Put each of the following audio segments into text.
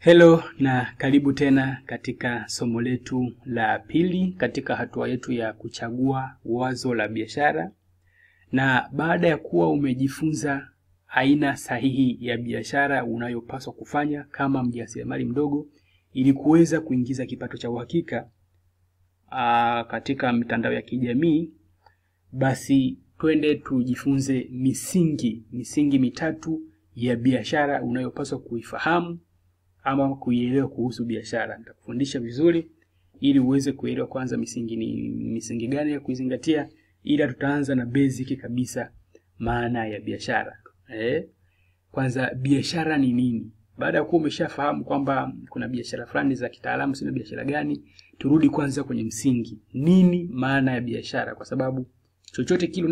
Hello na karibu tena katika somo letu la pili katika hatua yetu ya kuchagua wazo la biashara. Na baada ya kuwa umejifunza aina sahihi ya biashara unayopaswa kufanya kama mjasiriamali mdogo ili kuweza kuingiza kipato cha uhakika katika mitandao ya kijamii, basi twende tujifunze misingi mitatu ya biashara unayopaswa kuifahamu ama kuielewa kuhusu biashara. Nitakufundisha vizuri ili uweze kuelewa kwanza misingi gani ya kuzingatia, ila tutaanza na basic kabisa, maana ya biashara. Kwanza biashara ni nini? Baada ya kuwa umeshafahamu kwamba kuna biashara fulani za kitaalamu, sina biashara gani, turudi kwanza kwenye msingi. Nini maana ya biashara? Kwa sababu chochote kile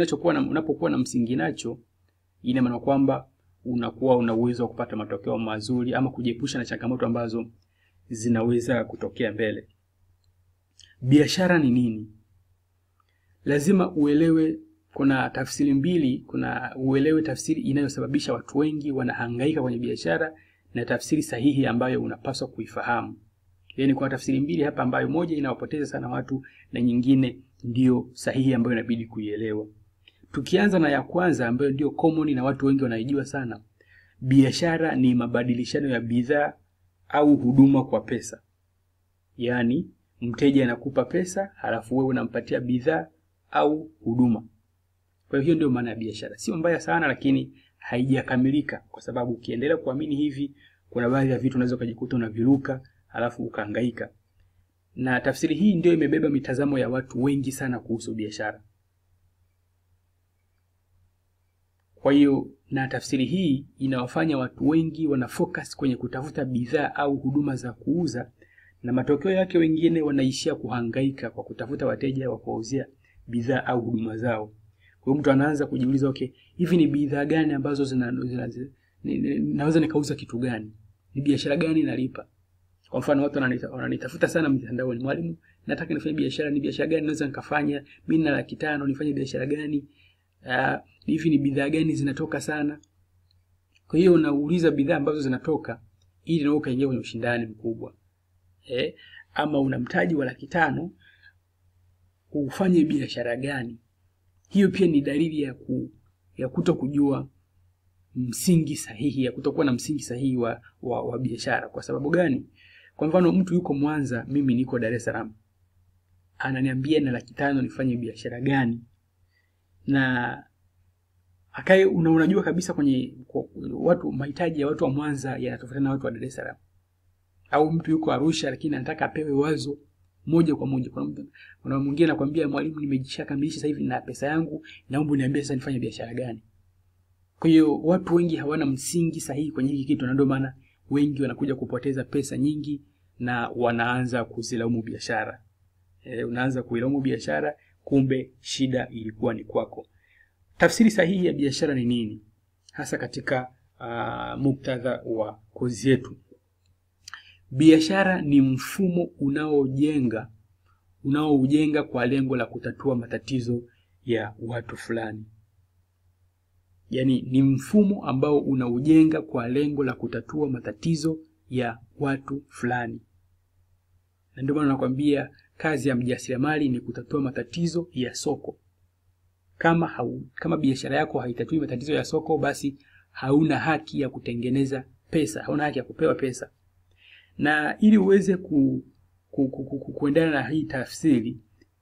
unapokuwa na msingi nacho, ina maana kwamba unakuwa una uwezo wa kupata matokeo mazuri ama kujiepusha na changamoto ambazo zinaweza kutokea mbele. Biashara ni nini? Lazima uelewe, kuna tafsiri mbili, uelewe tafsiri inayosababisha watu wengi wanahangaika kwenye biashara na tafsiri sahihi ambayo unapaswa kuifahamu. Yaani kuna tafsiri mbili hapa ambayo moja inawapoteza sana watu na nyingine ndio sahihi ambayo inabidi kuielewa. Tukianza na ya kwanza ambayo ndio common na watu wengi wanaijua sana. Biashara ni mabadilishano ya bidhaa au huduma kwa pesa. Yaani mteja anakupa pesa, halafu wewe unampatia bidhaa au huduma. Kwa hiyo ndio maana ya biashara. Sio mbaya sana, lakini haijakamilika, kwa sababu ukiendelea kuamini hivi, kuna baadhi ya vitu unaweza kujikuta unaviruka halafu ukahangaika. Na tafsiri hii ndio imebeba mitazamo ya watu wengi sana kuhusu biashara. Kwa hiyo na tafsiri hii inawafanya watu wengi wanafocus kwenye kutafuta bidhaa au huduma za kuuza, na matokeo yake wengine wanaishia kuhangaika kwa kutafuta wateja wa kuwauzia bidhaa au huduma zao. Kwa hiyo mtu anaanza kujiuliza, okay, hivi ni bidhaa gani ambazo naweza nikauza kitu gani? Ni biashara gani inalipa? Kwa mfano watu wananitafuta sana mtandaoni, mwalimu, nataka nifanye biashara, ni biashara gani naweza nikafanya? Mimi na 500,000 nifanye biashara gani? Hivi ni bidhaa gani zinatoka sana? Kwa hiyo unauliza bidhaa ambazo zinatoka ili na ukaingia kwenye ushindani mkubwa. Ama una mtaji wa 500,000, ufanye biashara gani? Hiyo pia ni dalili ya kutokujua msingi sahihi, ya kutokuwa na msingi sahihi wa biashara. Kwa sababu gani? Kwa mfano mtu yuko Mwanza, mimi niko Dar es Salaam. Ananiambia na 500,000 nifanye biashara gani? Na unajua kabisa watu, mahitaji ya watu wa Mwanza yanatofautiana na watu wa Dar es Salaam. Au mtu yuko Arusha lakini anataka apewe wazo moja kwa moja. Kuna mwingine anakuambia, mwalimu, nimejishakamilisha sasa hivi na pesa yangu, naomba niambie sasa nifanye biashara gani. Kwa hiyo watu wengi hawana msingi sahihi kwenye hiki kitu, na ndio maana wengi wanakuja kupoteza pesa nyingi na wanaanza kuzilaumu biashara. Unaanza kuilaumu biashara, kumbe shida ilikuwa ni kwako. Tafsiri sahihi ya biashara ni nini? Hasa katika muktadha wa kozi yetu. Biashara ni mfumo unaoujenga kwa lengo la kutatua matatizo ya watu fulani. Yaani ni mfumo ambao unaujenga kwa lengo la kutatua matatizo ya watu fulani. Na ndio maana nakwambia kazi ya mjasiriamali ni kutatua matatizo ya soko. Kama biashara yako haitatui matatizo ya soko, basi hauna haki ya kutengeneza pesa, hauna haki ya kupewa pesa. Na ili uweze kuendana na hii tafsiri,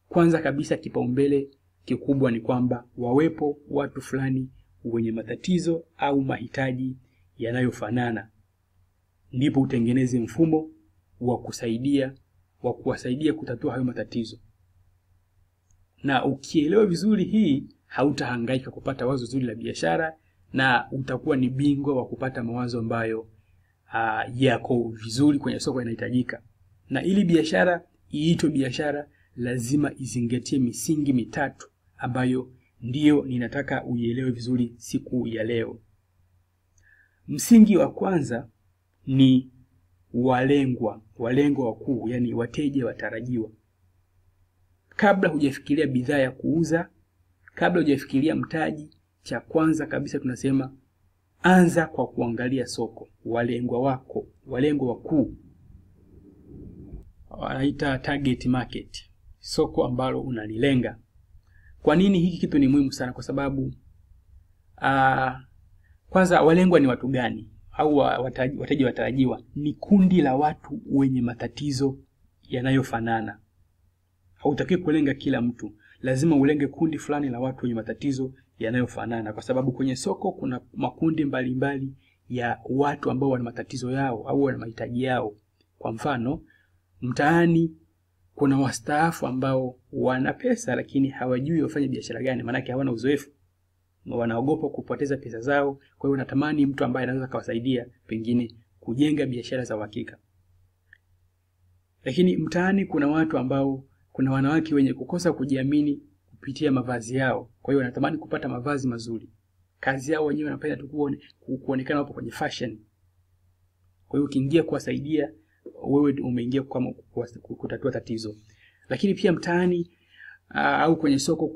kwanza kabisa kipaumbele kikubwa ni kwamba wawepo watu fulani wenye matatizo au mahitaji yanayofanana. Ndipo utengeneze mfumo wa kuwasaidia kutatua hayo matatizo. Na ukielewa vizuri hii, hautahangaika kupata wazo zuri la biashara, na utakuwa ni bingwa wa kupata mawazo ambayo yako vizuri kwenye soko yanahitajika. Na ili biashara iitwe biashara, lazima izingatie misingi mitatu ambayo ndio ninataka uielewe vizuri siku ya leo. Msingi wa kwanza ni walengwa wakuu, yani wateja watarajiwa. Kabla hujafikiria bidhaa ya kuuza, kabla hujafikiria mtaji, cha kwanza kabisa tunasema anza kwa kuangalia soko, walengwa wako walengwa wakuu, wanaita target market, soko ambalo unalilenga. Kwa nini hiki kitu ni muhimu sana? Kwa sababu kwanza, walengwa ni watu gani au wateja watarajiwa? Ni kundi la watu wenye matatizo yanayofanana. Hautakiwi kulenga kila mtu, lazima ulenge kundi fulani la watu wenye matatizo yanayofanana, kwa sababu kwenye soko kuna makundi mbalimbali ya watu ambao wana matatizo yao au wana mahitaji yao. Kwa mfano, mtaani kuna wastaafu ambao wana pesa lakini hawajui wafanye biashara gani, maana yake hawana uzoefu, wanaogopa kupoteza pesa zao. Kwa hiyo wanatamani mtu ambaye anaweza kuwasaidia pengine kujenga biashara za uhakika. Lakini mtaani kuna watu ambao, kuna wanawake wenye kukosa kujiamini kupitia mavazi yao. Kwa hiyo wanatamani kupata mavazi mazuri. Kazi yao wenyewe wanapenda tu kuonekana wapo kwenye fashion. Kwa hiyo ukiingia kuwasaidia, wewe umeingia kama kutatua tatizo. Lakini pia mtaani au kwenye soko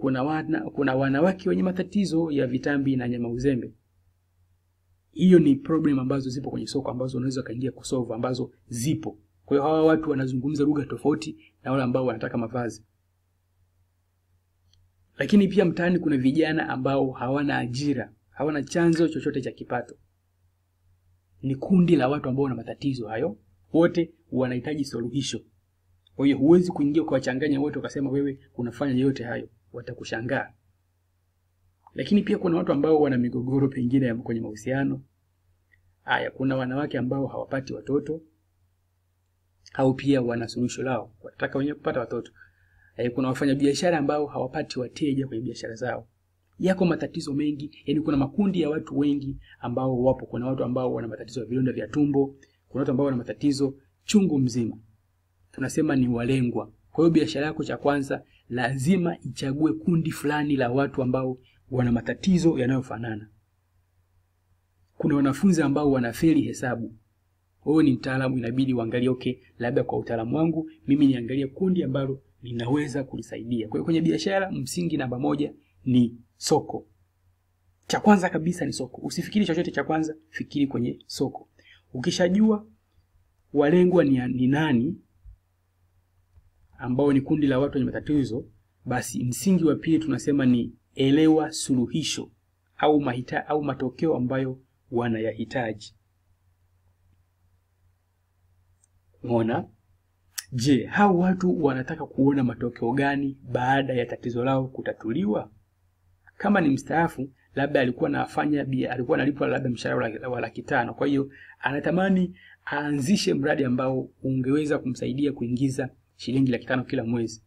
kuna wanawake wenye matatizo ya vitambi na nyama uzembe. Hiyo ni problem ambazo zipo kwenye soko, ambazo unaweza kaingia kusolve, ambazo zipo. Kwa hiyo hawa watu wanazungumza lugha tofauti na wale ambao wanataka mavazi. Lakini pia mtaani kuna vijana ambao hawana ajira, hawana chanzo chochote cha kipato. Ni kundi la watu ambao wana matatizo hayo, wote wanahitaji suluhisho. Kwa hiyo huwezi kuingia kuwachanganya wote ukasema wewe unafanya yote hayo, watakushangaa. Lakini pia kuna watu ambao wana migogoro pengine kwenye mahusiano. Kuna wanawake ambao hawapati watoto au pia wana suluhisho lao, wanataka wenyewe kupata watoto. Kuna wafanyabiashara ambao hawapati wateja kwenye biashara zao. Yako matatizo mengi, yani kuna makundi ya watu wengi ambao wapo. Kuna watu ambao wana matatizo ya vidonda vya tumbo, kuna watu ambao wana matatizo chungu mzima. Tunasema ni walengwa. Kwa hiyo biashara yako, cha kwanza lazima ichague kundi fulani la watu ambao wana matatizo yanayofanana. Kuna wanafunzi ambao wanafeli hesabu. Wewe ni mtaalamu, inabidi uangalie, okay, labda kwa utaalamu wangu mimi niangalie kundi ambalo linaweza kulisaidia. Kwa hiyo kwenye biashara, msingi namba 1 ni soko. Cha kwanza kabisa ni soko. Usifikiri chochote, cha kwanza fikiri kwenye soko. Ukishajua walengwa ni nani, ambao ni kundi la watu wenye matatizo, basi msingi wa pili tunasema ni elewa suluhisho au matokeo ambayo wanayahitaji. Unaona? Je, hao watu wanataka kuona matokeo gani baada ya tatizo lao kutatuliwa? Kama ni mstaafu, labda alikuwa analipwa labda mshahara wa $500,000. Kwa hiyo anatamani aanzishe mradi ambao ungeweza kumsaidia kuingiza shilingi $500,000 kila mwezi.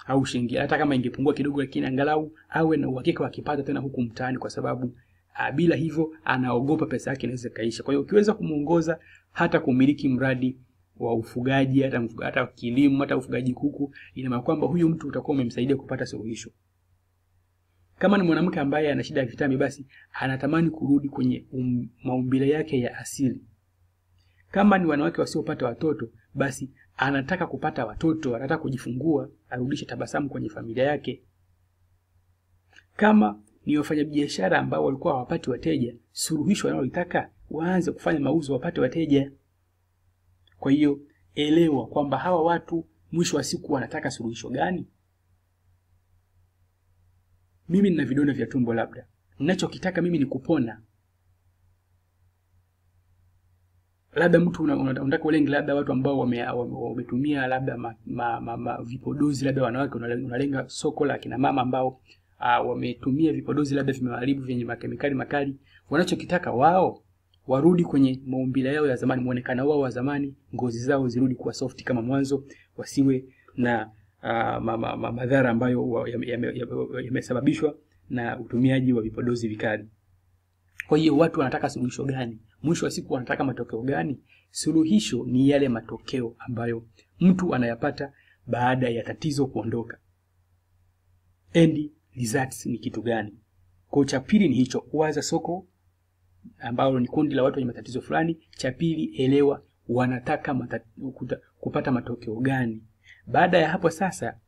Au shilingi, hata kama ingepungua kidogo, lakini angalau awe na uhakika wa kipato tena huku mtaani, kwa sababu bila hivyo anaogopa pesa yake inaweza kaisha. Kwa hiyo ukiweza kumuongoza hata kumiliki mradi wa ufugaji, hata kilimo, hata ufugaji kuku, ina maana kwamba huyu mtu utakuwa umemsaidia kupata suluhisho. Kama ni mwanamke ambaye ana shida ya vitambi, basi anatamani kurudi kwenye maumbile yake ya asili. Kama ni wanawake wasiopata watoto, basi anataka kupata watoto, anataka kujifungua, arudishe tabasamu kwenye familia yake. Kama ni wafanyabiashara ambao walikuwa hawapati wateja, suluhisho wanalotaka waanze kufanya mauzo wapate wateja. Kwa hiyo elewa kwamba hawa watu mwisho wa siku wanataka suluhisho gani. Mimi nina vidonda vya tumbo, labda ninachokitaka mimi ni kupona. Labda mtu unataka ulenge labda watu ambao wametumia labda vipodozi, labda wanawake unalenga soko la kina mama ambao wametumia vipodozi labda vimeharibu, vyenye makemikali makali. Wanachokitaka wao warudi kwenye maumbile yao ya zamani, muonekano wao wa zamani, ngozi zao zirudi kuwa soft kama mwanzo, wasiwe na madhara ambayo yamesababishwa na utumiaji wa vipodozi vikali. Kwa hiyo watu wanataka suluhisho gani? Mwisho wa siku wanataka matokeo gani? Suluhisho ni yale matokeo ambayo mtu anayapata baada ya tatizo kuondoka. End results ni kitu gani? Kwa cha pili ni hicho, waza soko ambalo ni kundi la watu wenye matatizo fulani. Cha pili, elewa wanataka kupata matokeo gani. Baada ya hapo sasa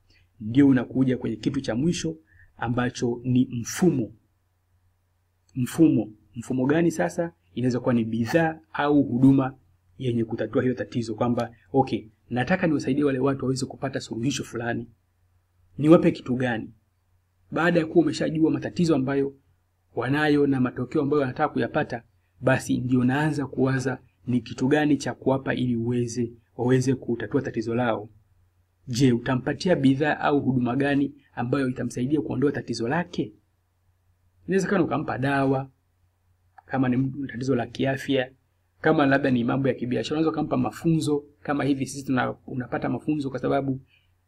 ndio unakuja kwenye kitu cha mwisho ambacho ni mfumo. Mfumo gani sasa? Inaweza kuwa ni bidhaa au huduma yenye kutatua hilo tatizo, kwamba okay, nataka niwasaidie wale watu waweze kupata suluhisho fulani. Niwape kitu gani? Baada ya kuwa umeshajua matatizo ambayo wanayo na matokeo ambayo wanataka kuyapata, basi ndio naanza kuwaza ni kitu gani cha kuwapa ili waweze kutatua tatizo lao. Je, utampatia bidhaa au huduma gani ambayo itamsaidia kuondoa tatizo lake? Inawezekana ukampa dawa kama ni tatizo la kiafya, kama labda ni mambo ya kibiashara unaweza kumpa mafunzo. Kama hivi sisi unapata mafunzo kwa sababu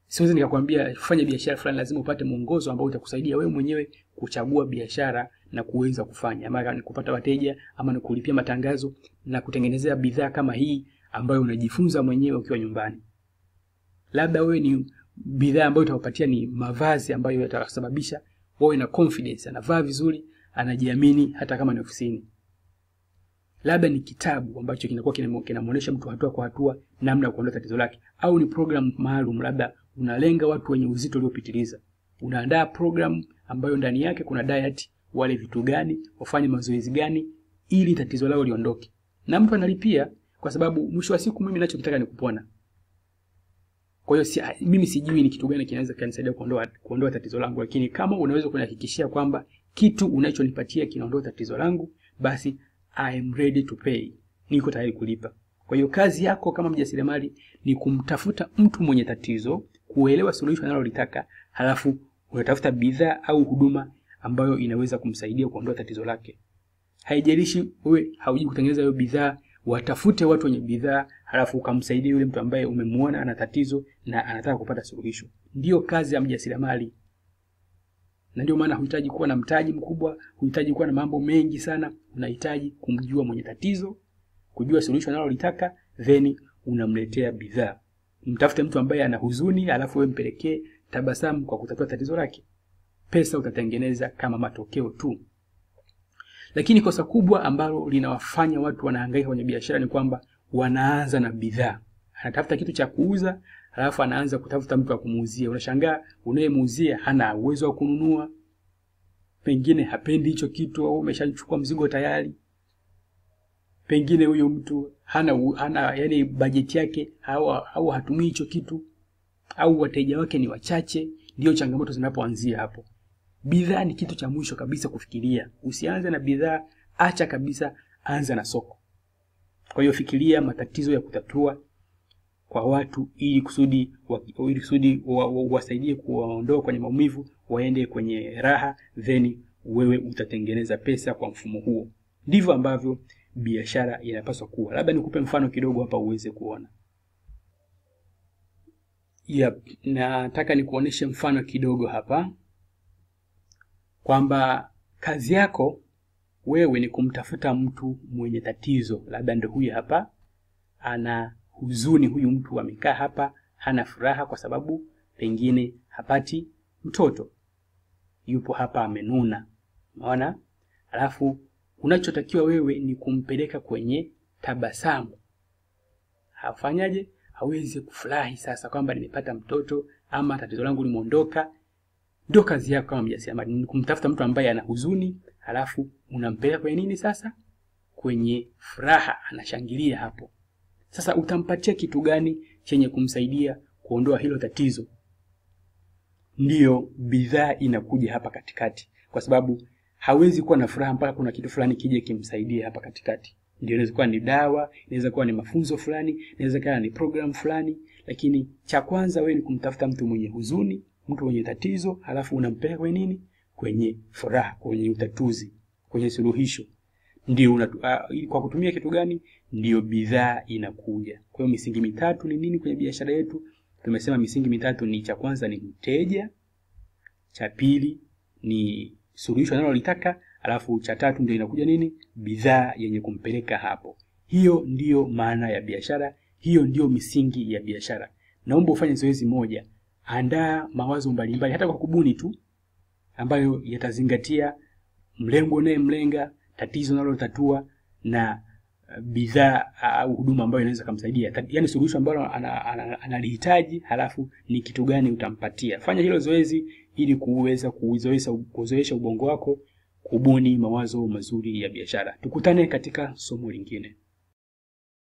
siwezi nikakwambia fanya biashara fulani, lazima upate mwongozo ambao utakusaidia wewe mwenyewe kuchagua biashara na kuweza kufanya, ama ni kupata wateja, ama ni kulipia matangazo na kutengenezea bidhaa kama hii ambayo unajifunza mwenyewe ukiwa nyumbani. Labda wewe ni bidhaa ambayo utawapatia ni mavazi ambayo yatasababisha wawe na confidence, anavaa vizuri, anajiamini hata kama ni ofisini. Labda ni kitabu ambacho kinakuwa kinamuonesha mtu hatua kwa hatua namna ya kuondoa tatizo lake, au ni program maalum, labda unalenga watu wenye uzito uliopitiliza. Unaandaa program ambayo ndani yake kuna diet, wale vitu gani, wafanye mazoezi gani ili tatizo lao liondoke. Na mtu analipia kwa sababu mwisho wa siku mimi ninachokitaka ni kupona. Kwa hiyo mimi sijui ni kitu gani kinaweza kunisaidia kuondoa tatizo langu, lakini kama unaweza kunihakikishia kwamba kitu unachonipatia kinaondoa tatizo langu, basi I am ready to pay. Niko tayari kulipa. Kwa hiyo kazi yako kama mjasiriamali ni kumtafuta mtu mwenye tatizo, kuelewa suluhisho analolitaka, halafu unatafuta bidhaa au huduma ambayo inaweza kumsaidia kuondoa tatizo lake. Haijalishi wewe haujui kutengeneza hiyo bidhaa, watafute watu wenye bidhaa, halafu ukamsaidia yule mtu ambaye umemuona ana tatizo na anataka kupata suluhisho. Ndio kazi ya mjasiriamali. Na ndio maana huhitaji kuwa na mtaji mkubwa, huhitaji kuwa na mambo mengi sana, unahitaji kumjua mwenye tatizo, kujua solution analolitaka, then unamletea bidhaa. Mtafute mtu ambaye ana huzuni, alafu wewe mpelekee tabasamu kwa kutatua tatizo lake. Pesa utatengeneza kama matokeo tu. Lakini kosa kubwa ambalo linawafanya watu wanahangaika kwenye biashara ni kwamba wanaanza na bidhaa. Anatafuta kitu cha kuuza, alafu anaanza kutafuta mtu wa kumuuzia. Unashangaa unayemuuzia hana uwezo wa kununua. Pengine hapendi hicho kitu au umeshachukua mzigo tayari. Pengine huyo mtu hana yani bajeti yake au hatumii hicho kitu, au wateja wake ni wachache. Ndio changamoto zinapoanzia hapo. Bidhaa ni kitu cha mwisho kabisa kufikiria. Usianze na bidhaa, acha kabisa, anza na soko. Kwa hiyo fikiria matatizo ya kutatua kwa watu ili kusudi wasaidie kuwaondoa kwenye maumivu, waende kwenye raha, then wewe utatengeneza pesa kwa mfumo huo. Ndivyo ambavyo biashara inapaswa kuwa. Labda nikupe mfano kidogo hapa uweze kuona. Nataka nikuoneshe mfano kidogo hapa kwamba kazi yako wewe ni kumtafuta mtu mwenye tatizo. Labda ndio huyu hapa ana huzuni, huyu mtu amekaa hapa hana furaha kwa sababu pengine hapati mtoto. Yupo hapa amenuna. Unaona? Alafu unachotakiwa wewe ni kumpeleka kwenye tabasamu. Hafanyaje? Hawezi kufurahi sasa kwamba nimepata mtoto ama tatizo langu limeondoka. Ndio kazi yako kama mjasiriamali, ni kumtafuta mtu ambaye ana huzuni, alafu unampeleka kwenye nini sasa? Kwenye furaha, anashangilia hapo. Sasa utampatia kitu gani chenye kumsaidia kuondoa hilo tatizo? Ndio bidhaa inakuja hapa katikati, kwa sababu hawezi kuwa na furaha mpaka kuna kitu fulani kije kimsaidie hapa katikati. Ndio inaweza kuwa ni dawa, inaweza kuwa ni mafunzo fulani, inaweza kuwa ni program fulani, lakini cha kwanza wewe ni kumtafuta mtu mwenye huzuni, mtu mwenye tatizo, halafu unampeleka kwenye nini? Kwenye furaha, kwenye utatuzi, kwenye suluhisho. Ndio kwa kutumia kitu gani? Ndio bidhaa inakuja. Kwa hiyo misingi mitatu ni nini kwenye biashara yetu? Tumesema misingi mitatu ni cha kwanza ni mteja, cha pili ni suluhisho analolitaka, alafu cha tatu ndio inakuja nini? Bidhaa yenye kumpeleka hapo. Hiyo ndio maana ya biashara, hiyo ndio misingi ya biashara. Naomba ufanye zoezi moja. Andaa mawazo mbalimbali hata kwa kubuni tu ambayo yatazingatia mlengo mlenga, tatizo unalotatua na bidhaa au huduma ambayo inaweza kumsaidia. Yaani suluhisho ambalo analihitaji, halafu ni kitu gani utampatia. Fanya hilo zoezi ili kuweza kuzoesha ubongo wako kubuni mawazo mazuri ya biashara. Tukutane katika somo lingine.